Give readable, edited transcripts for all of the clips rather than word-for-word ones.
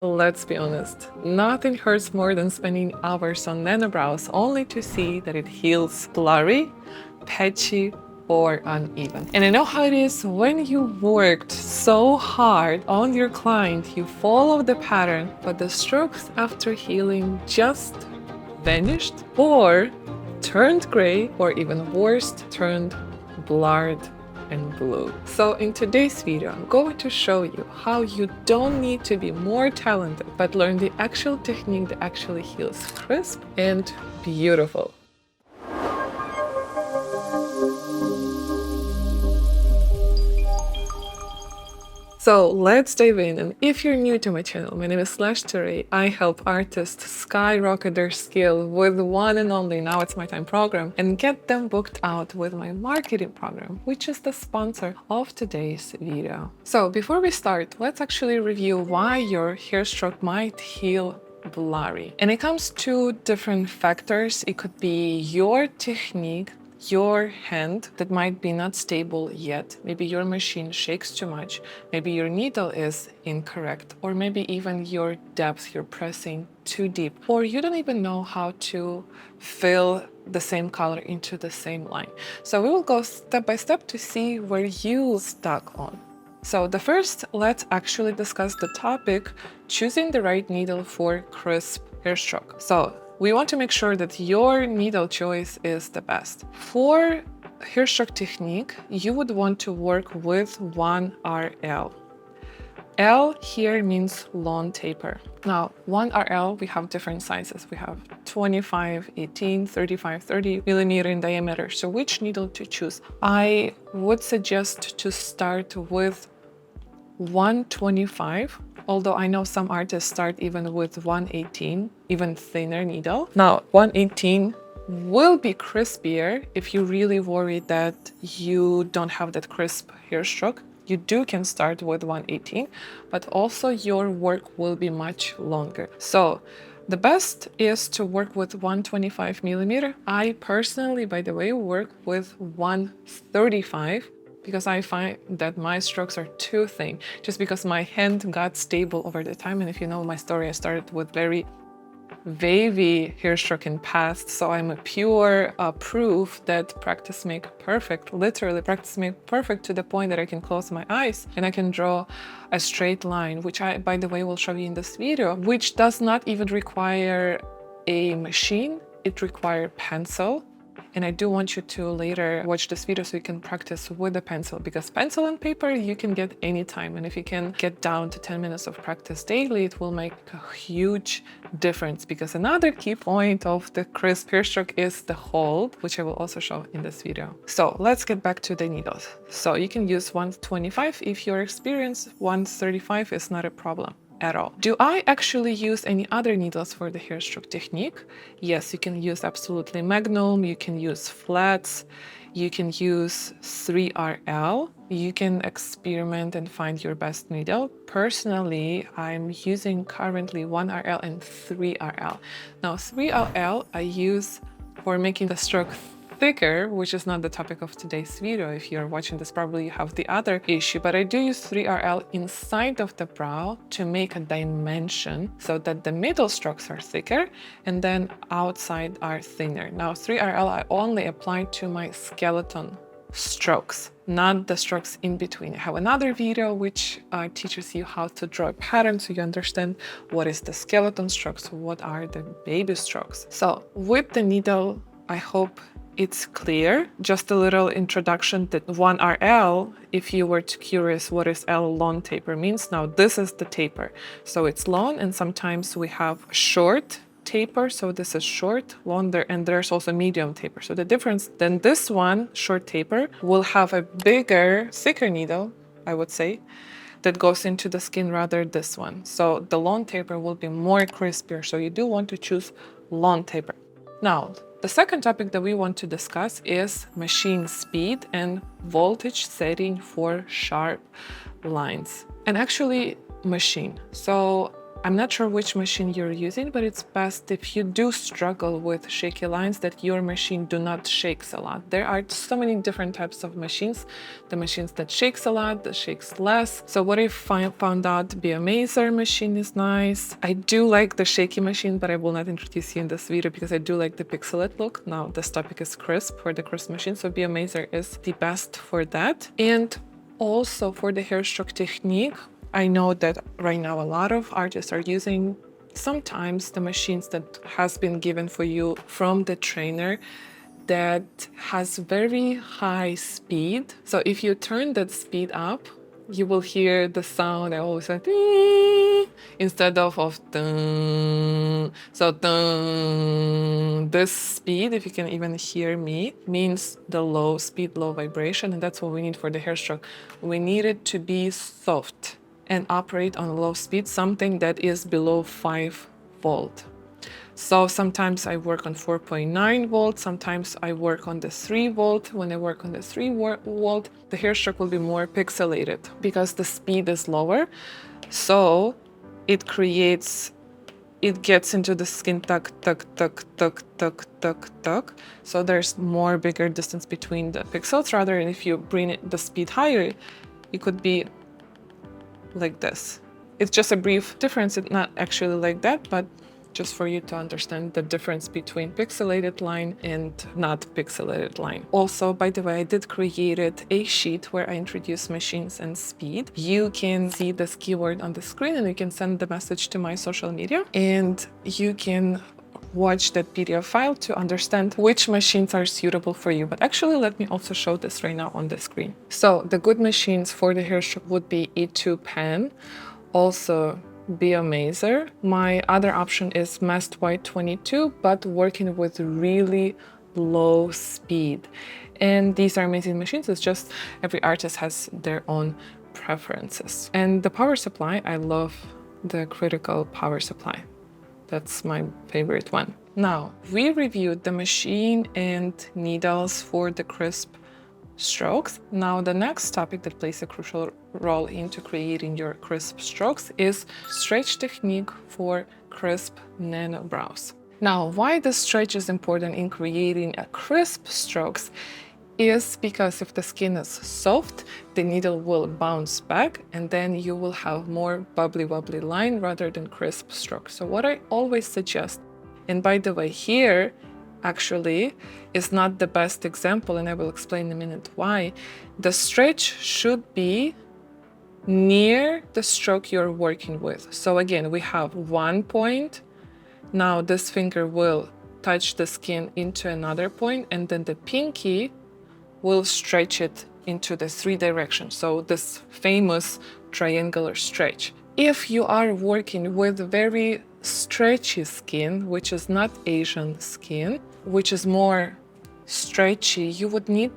Let's be honest, nothing hurts more than spending hours on Nano Brows only to see that it heals blurry, patchy, or uneven. And I know how it is when you worked so hard on your client, you follow the pattern, but the strokes after healing just vanished or turned gray, or even worse, turned blurred and blue. So in today's video, I'm going to show you how you don't need to be more talented, but learn the actual technique that actually heals crisp and beautiful. So let's dive in, and if you're new to my channel, my name is Hairstroke. I help artists skyrocket their skill with the one and only Now It's My Time program and get them booked out with my marketing program, which is the sponsor of today's video. So before we start, let's actually review why your hair stroke might heal blurry. And it comes to different factors. It could be your technique, your hand that might be not stable yet. Maybe your machine shakes too much. Maybe your needle is incorrect, or maybe even your depth, you're pressing too deep, or you don't even know how to fill the same color into the same line. So we will go step by step to see where you stuck on. So the first, let's actually discuss the topic, choosing the right needle for crisp hair stroke. So we want to make sure that your needle choice is the best. For hair stroke technique, you would want to work with 1RL. L here means long taper. Now, 1RL, we have different sizes. We have 25, 18, 35, 30 millimeter in diameter. So which needle to choose? I would suggest to start with 125. Although I know some artists start even with 118, even thinner needle. Now, 118 will be crispier if you really worry that you don't have that crisp hair stroke. You can start with 118, but also your work will be much longer. So the best is to work with 125 millimeter. I personally, by the way, work with 135. Because I find that my strokes are too thin, just because my hand got stable over the time. And if you know my story, I started with very wavy hair stroke in past, so I'm a pure proof that practice make perfect. Literally, practice make perfect to the point that I can close my eyes and I can draw a straight line, which I, by the way, will show you in this video, which does not even require a machine. It requires pencil. And I do want you to later watch this video so you can practice with a pencil, because pencil and paper you can get anytime. And if you can get down to 10 minutes of practice daily, it will make a huge difference. Because another key point of the crisp hair stroke is the hold, which I will also show in this video. So let's get back to the needles. So you can use 125 if you're experienced. 135 is not a problem at all. Do I actually use any other needles for the hair stroke technique? Yes, you can use absolutely Magnum, you can use flats, you can use 3RL, you can experiment and find your best needle. Personally, I'm using currently 1RL and 3RL. Now 3RL I use for making the stroke thicker, which is not the topic of today's video. If you're watching this, probably you have the other issue, but I do use 3RL inside of the brow to make a dimension so that the middle strokes are thicker and then outside are thinner. Now 3RL I only apply to my skeleton strokes, not the strokes in between. I have another video which teaches you how to draw a pattern so you understand what is the skeleton strokes, what are the baby strokes. So with the needle, I hope it's clear. Just a little introduction that 1RL, if you were curious what is L long taper means, now this is the taper. So it's long, and sometimes we have short taper. So this is short, longer, and there's also medium taper. So the difference, then this one, short taper, will have a bigger, thicker needle, I would say, that goes into the skin rather this one. So the long taper will be more crispier. So you do want to choose long taper. Now, the second topic that we want to discuss is machine speed and voltage setting for sharp lines. And actually, machine. So I'm not sure which machine you're using, but it's best if you do struggle with shaky lines that your machine do not shakes a lot. There are so many different types of machines. The machines that shakes a lot, that shakes less. So what I found out, Be Amazer machine is nice. I do like the shaky machine, but I will not introduce you in this video because I do like the pixelate look. Now this topic is crisp for the crisp machine, so Be Amazer is the best for that. And also for the Hairstroke technique, I know that right now a lot of artists are using sometimes the machines that has been given for you from the trainer that has very high speed. So if you turn that speed up, you will hear the sound. I always say instead of dun. So dun. This speed, if you can even hear me, means the low speed, low vibration, and that's what we need for the Hairstroke. We need it to be soft and operate on low speed, something that is below 5 volt. So sometimes I work on 4.9 volts, sometimes I work on the 3 volt. When I work on the 3 volt, the Hairstroke will be more pixelated because the speed is lower. So it gets into the skin tuck, tuck, tuck, tuck, tuck, tuck, tuck. So there's more bigger distance between the pixels. Rather, if you bring the speed higher, it could be like this. It's just a brief difference. It's not actually like that, but just for you to understand the difference between pixelated line and not pixelated line. Also, by the way, I did create a sheet where I introduce machines and speed. You can see this keyword on the screen and you can send the message to my social media and you can watch that PDF file to understand which machines are suitable for you. But actually, let me also show this right now on the screen. So the good machines for the Hairstroke would be E2 Pen, also Be Amazer. My other option is Mast White 22, but working with really low speed. And these are amazing machines. It's just every artist has their own preferences. And the power supply, I love the Critical power supply. That's my favorite one. Now, we reviewed the machine and needles for the crisp strokes. Now, the next topic that plays a crucial role into creating your crisp strokes is stretch technique for crisp nano brows. Now, why the stretch is important in creating a crisp strokes is because if the skin is soft, the needle will bounce back and then you will have more bubbly wobbly line rather than crisp strokes. So what I always suggest, and by the way, here actually is not the best example, and I will explain in a minute why. The stretch should be near the stroke you're working with. So again, we have 1 point. Now this finger will touch the skin into another point, and then the pinky will stretch it into the 3 directions. So this famous triangular stretch. If you are working with very stretchy skin, which is not Asian skin, which is more stretchy, you would need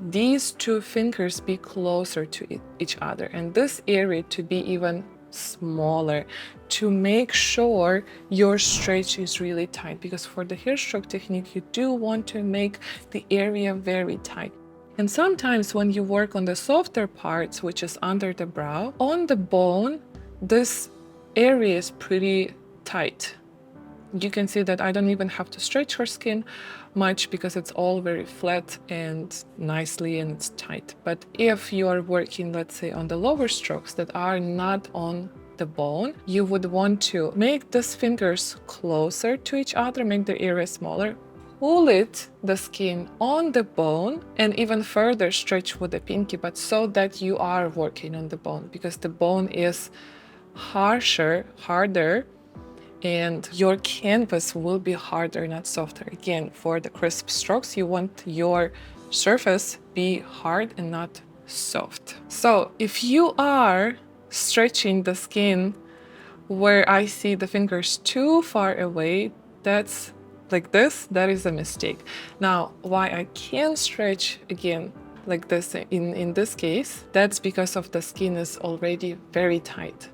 these 2 fingers be closer to each other and this area to be even smaller to make sure your stretch is really tight, because for the Hairstroke technique you do want to make the area very tight. And sometimes when you work on the softer parts, which is under the brow, on the bone, this area is pretty tight. You can see that I don't even have to stretch her skin much because it's all very flat and nicely and it's tight. But if you are working, let's say, on the lower strokes that are not on the bone, you would want to make these fingers closer to each other, make the area smaller, pull the skin on the bone and even further stretch with the pinky, but so that you are working on the bone, because the bone is harder, and your canvas will be harder, not softer. Again, for the crisp strokes, you want your surface be hard and not soft. So if you are stretching the skin where I see the fingers too far away, that's like this, that is a mistake. Now, why I can stretch again like this in this case, that's because of the skin is already very tight.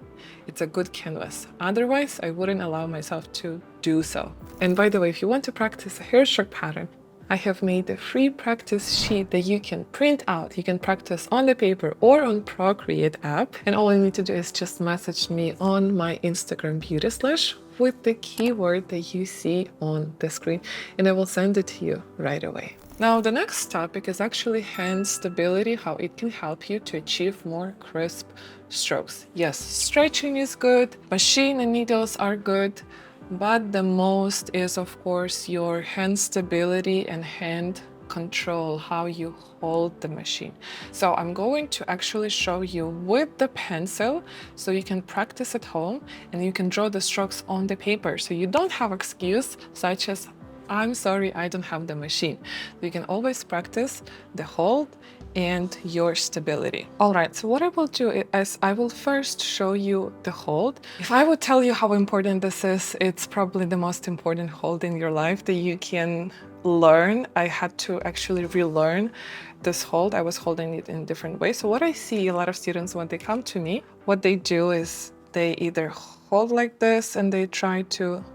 It's a good canvas. Otherwise, I wouldn't allow myself to do so. And by the way, if you want to practice a Hairstroke pattern, I have made a free practice sheet that you can print out. You can practice on the paper or on Procreate app. And all you need to do is just message me on my Instagram beauty slash with the keyword that you see on the screen, and I will send it to you right away. Now, the next topic is actually hand stability, how it can help you to achieve more crisp strokes. Yes, stretching is good, machine and needles are good, but the most is, of course, your hand stability and hand control, how you hold the machine. So I'm going to actually show you with the pencil so you can practice at home and you can draw the strokes on the paper. So you don't have excuse such as, I'm sorry, I don't have the machine. You can always practice the hold and your stability. All right, so what I will do is I will first show you the hold. If I would tell you how important this is, it's probably the most important hold in your life that you can learn. I had to actually relearn this hold. I was holding it in different ways. So what I see a lot of students when they come to me, what they do is they either hold like this and they try to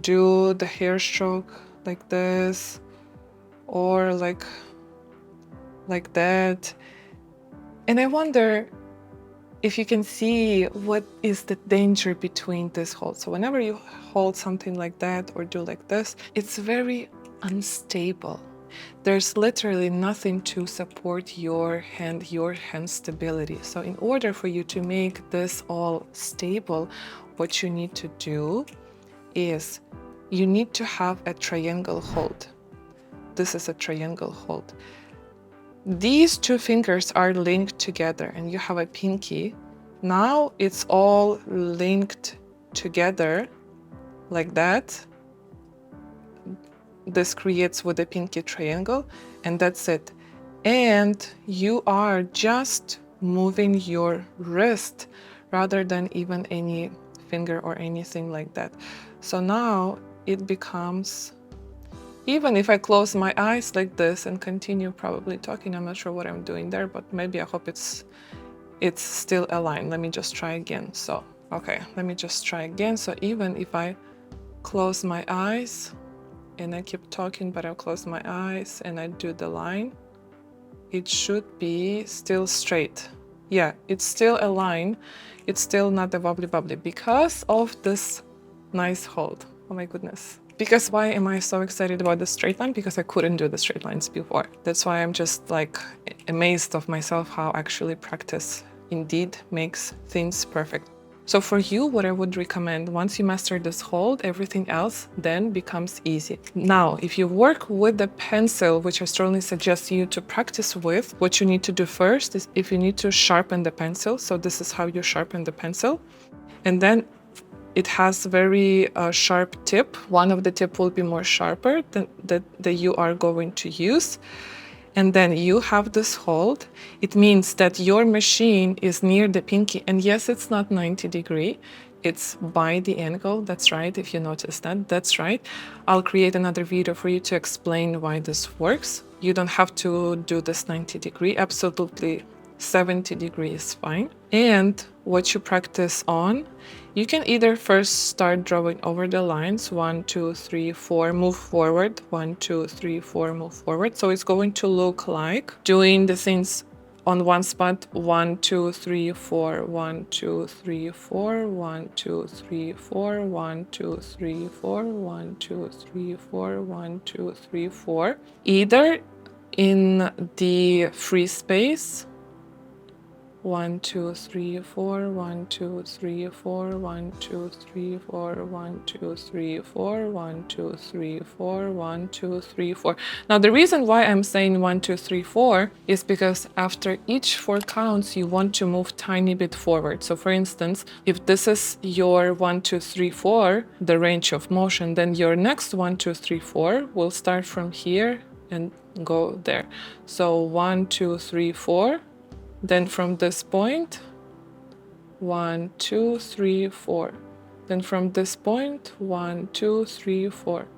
do the hair stroke like this, or like that. And I wonder if you can see what is the danger between this hold. So whenever you hold something like that or do like this, it's very unstable. There's literally nothing to support your hand stability. So in order for you to make this all stable, what you need to do is you need to have a triangle hold. This is a triangle hold. These two fingers are linked together and you have a pinky. Now it's all linked together like that. This creates with a pinky triangle, and that's it. And you are just moving your wrist rather than even any finger or anything like that. So now it becomes, even if I close my eyes like this and continue probably talking, I'm not sure what I'm doing there, but maybe I hope it's still aligned. Let me just try again. So, okay, let me just try again. So even if I close my eyes and I keep talking, but I'll close my eyes and I do the line, it should be still straight. Yeah, it's still a line. It's still not a wobbly because of this nice hold. Oh my goodness. Because why am I so excited about the straight line? Because I couldn't do the straight lines before. That's why I'm just like amazed of myself how actually practice indeed makes things perfect. So for you, what I would recommend, once you master this hold, everything else then becomes easy. Now, if you work with the pencil, which I strongly suggest you to practice with, what you need to do first is if you need to sharpen the pencil. So this is how you sharpen the pencil. And then it has very sharp tip. One of the tip will be more sharper than that you are going to use. And then you have this hold. It means that your machine is near the pinky. And yes, it's not 90 degree. It's by the angle. That's right. If you notice that, that's right. I'll create another video for you to explain why this works. You don't have to do this 90 degree. Absolutely 70 degrees is fine. And what you practice on, you can either first start drawing over the lines, 1, 2, 3, 4, move forward, 1, 2, 3, 4, move forward. So it's going to look like doing the things on one spot, 1, 2, 3, 4, 1, 2, 3, 4, 1, 2, 3, 4, 1, 2, 3, 4, 1, 2, 3, 4, 1, 2, 3, 4. Either in the free space, 1, 2, 3, 4, 1, 2, 3, 4, 1, 2, 3, 4, 1, 2, 3, 4, 1, 2, 3, 4, 1, 2, 3, 4. Now the reason why I'm saying 1, 2, 3, 4 is because after each 4 counts, you want to move tiny bit forward. So for instance, if this is your 1, 2, 3, 4, the range of motion, then your next 1, 2, 3, 4 will start from here and go there. So 1, 2, 3, 4. Then from this point, 1, 2, 3, 4. Then from this point, 1, 2, 3, 4.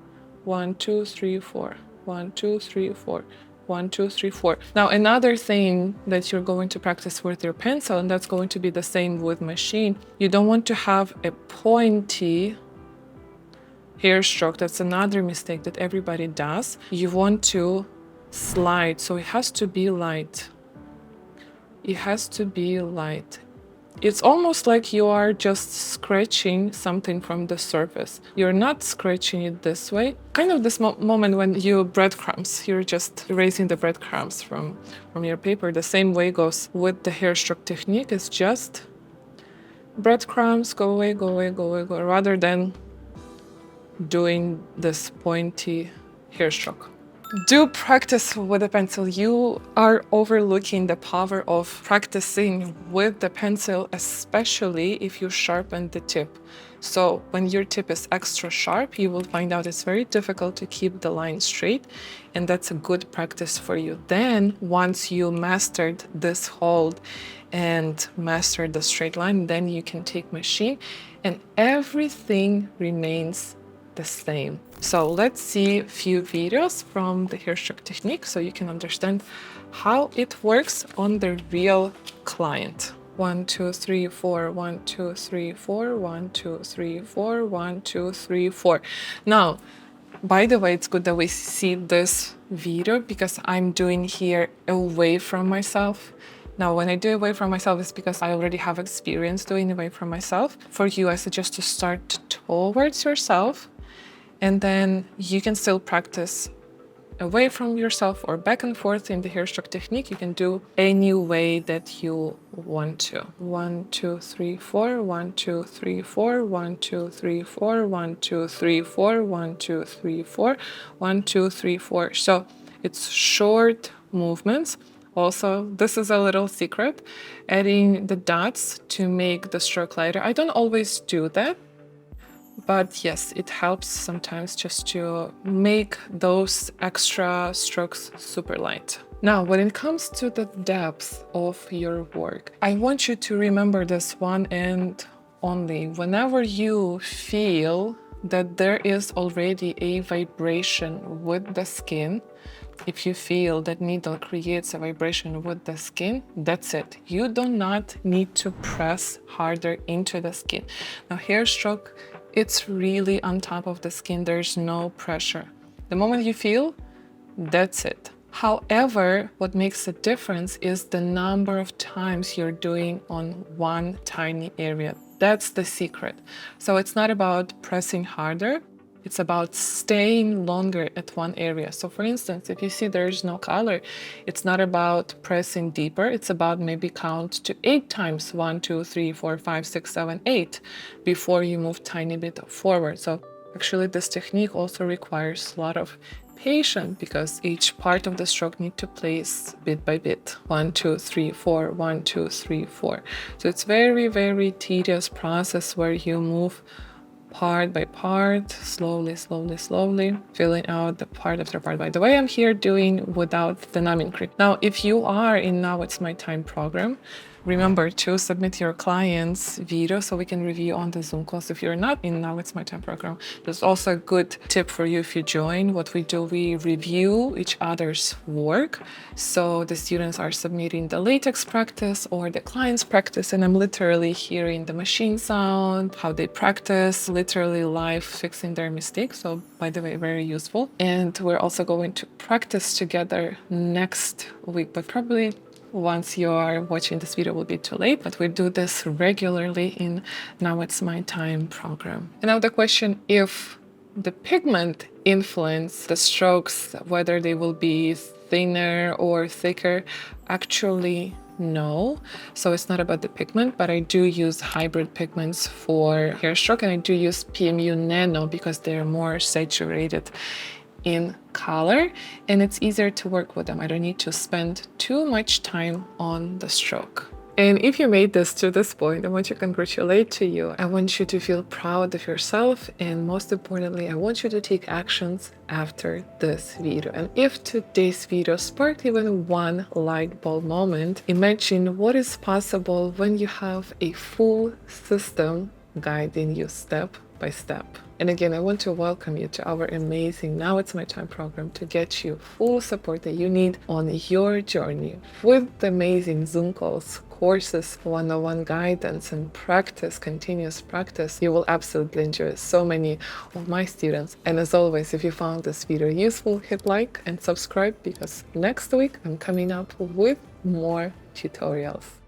1, 2, 3, 4. 1, 2, 3, 4. 1, 2, 3, 4. Now another thing that you're going to practice with your pencil, and that's going to be the same with machine, you don't want to have a pointy hair stroke, that's another mistake that everybody does. You want to slide, so it has to be light. It has to be light. It's almost like you are just scratching something from the surface. You're not scratching it this way. Kind of this moment when you breadcrumbs, you're just erasing the breadcrumbs from your paper. The same way goes with the hair stroke technique. It's just breadcrumbs, go away, go away, go away, go away, rather than doing this pointy hair stroke. Do practice with a pencil. You are overlooking the power of practicing with the pencil, especially if you sharpen the tip. So when your tip is extra sharp, you will find out it's very difficult to keep the line straight, and that's a good practice for you. Then once you mastered this hold and mastered the straight line, then you can take machine and everything remains the same. So let's see a few videos from the Hairstroke technique so you can understand how it works on the real client. 1, 2, 3, 4, 1, 2, 3, 4, 1, 2, 3, 4, 1, 2, 3, 4. Now, by the way, it's good that we see this video because I'm doing here away from myself. Now, when I do away from myself, it's because I already have experience doing away from myself. For you, I suggest to start towards yourself, and then you can still practice away from yourself or back and forth in the Hairstroke technique. You can do any way that you want to. 1, 2, 3, 4, 1, 2, 3, 4, 1, 2, 3, 4, 1, 2, 3, 4, 1, 2, 3, 4, 1, 2, 3, 4. So it's short movements. Also, this is a little secret, adding the dots to make the stroke lighter. I don't always do that, but yes, it helps sometimes just to make those extra strokes super light. Now, when it comes to the depth of your work, I want you to remember this one and only. Whenever you feel that there is already a vibration with the skin, if you feel that needle creates a vibration with the skin, that's it. You do not need to press harder into the skin. Now, hair stroke, it's really on top of the skin. There's no pressure. The moment you feel, that's it. However, what makes a difference is the number of times you're doing on one tiny area. That's the secret. So it's not about pressing harder. It's about staying longer at one area. So for instance, if you see there's no color, it's not about pressing deeper. It's about maybe count to 8 times, 1, 2, 3, 4, 5, 6, 7, 8, before you move tiny bit forward. So actually this technique also requires a lot of patience because each part of the stroke need to place bit by bit. 1, 2, 3, 4, 1, 2, 3, 4. So it's very, very tedious process where you move part by part, slowly, slowly, slowly, filling out the part after part. By the way, I'm here doing without the numbing cream. Now, if you are in Now It's My Time program, remember to submit your client's video so we can review on the Zoom calls. If you're not in Now It's My Time program, there's also a good tip for you if you join. What we do, we review each other's work. So the students are submitting the latex practice or the client's practice, and I'm literally hearing the machine sound, how they practice, literally live fixing their mistakes. So by the way, very useful. And we're also going to practice together next week, but probably once you are watching this video, it will be too late, but we do this regularly in Now It's My Time program. And now the question, if the pigment influence the strokes, whether they will be thinner or thicker, actually no. So it's not about the pigment, but I do use hybrid pigments for hair stroke, and I do use PMU Nano because they're more saturated in color and it's easier to work with them. I don't need to spend too much time on the stroke. And if you made this to this point, I want to congratulate to you. I want you to feel proud of yourself, and most importantly, I want you to take actions after this video. And if today's video sparked even one light bulb moment, imagine what is possible when you have a full system guiding you step by step. And again, I want to welcome you to our amazing Now It's My Time program to get you full support that you need on your journey with the amazing Zoom calls, courses, one-on-one guidance, and practice, continuous practice, you will absolutely enjoy so many of my students. And as always, if you found this video useful, hit like and subscribe, because next week I'm coming up with more tutorials.